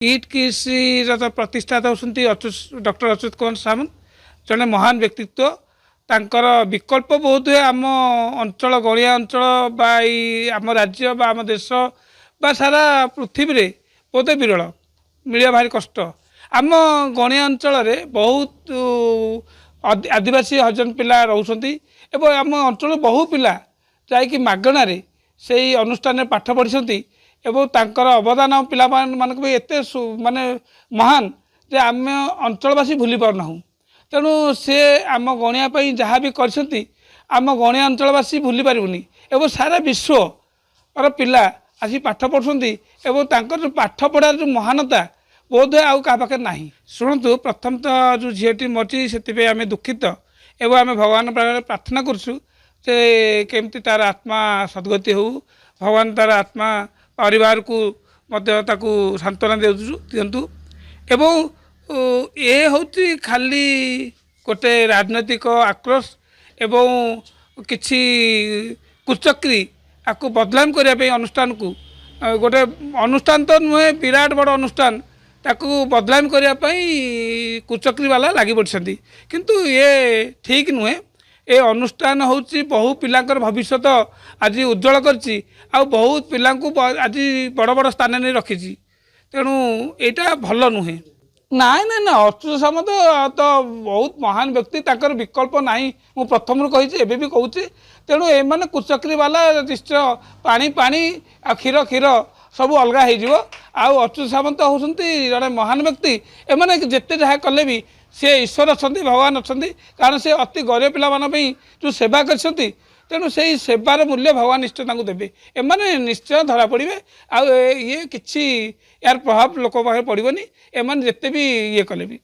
kit किसी तो प्रतिष्ठाता होती डॉक्टर अच्युत कुमार सामंत जड़े महान व्यक्तित्व तांकर विकल्प बहुत हुए आम अंचल गणिया अंचल आम राज्य बा आम देश बा सारा पृथ्वी रे बहुत विरल मिलिया भारी कष्ट आम गणिया अंचल बहुत आदिवासी हजन पिला रोचती एवं आम अंचल बहु पिला जाकि मागणार से अनुष्ठान पाठ पढ़ी एवं तांकर अवदान पिला मानक भी एते माने महान जे आम अंचलवासी भूली पारना तेणु से आम गणिया जहाँ भी करछंती आम गणिया अंचलवासी भूली पारिबुनी एवं सारा विश्व और पिला आसी पाठ पढ़ुछंती एवं तांकर पाठ पढ़ार जो महानता बोध है आउ पाखे ना शुणु प्रथम तो जो झीटी मरी से आम दुखित एवं आम भगवान प्रार्थना करछु जे केमती तार आत्मा सद्गति हो भगवान तार आत्मा परिवार को सांत्वना दिंतु एवं ये हूँ खाली गोटे राजनैतिक आक्रोश एवं किसी कुचक्री आपको बदलाम करने अनुष्ठान को गोटे अनुष्ठान तो नुहे विराट बड़ अनुष्ठान ताकू बदलाम करने कुचक्री वाला लगी पड़ती किंतु ये ठीक नुहे ए अनुष्ठान हूँ बहु पिलांकर भविष्य आज उज्जवल करछि आ बहुत पिला आज बड़ बड़ स्थान नहीं रखी तेणु यहाँ भल नुहे ना ना ना अच्युत सामंत तो बहुत महान व्यक्ति ताकर विकल्प ना मु प्रथम कही भी कहूँ तेणु एम कुचक्री वाला निश्चय पानी पानी आ क्षीर क्षीर सब अलग हो अच्युत सामंत होती जड़े महान व्यक्ति एम जिते जहाँ कले भी सी ईश्वर अच्छा भगवान अच्छा कारण से अति गरीब पिला जो सेवा कर तेणु से सेवार मूल्य भगवान निश्चय देवे एमाने निश्चय धरा पड़े आ ये किसी यार प्रभाव लोक पाखे पड़ोनी एम जिते भी ये कले भी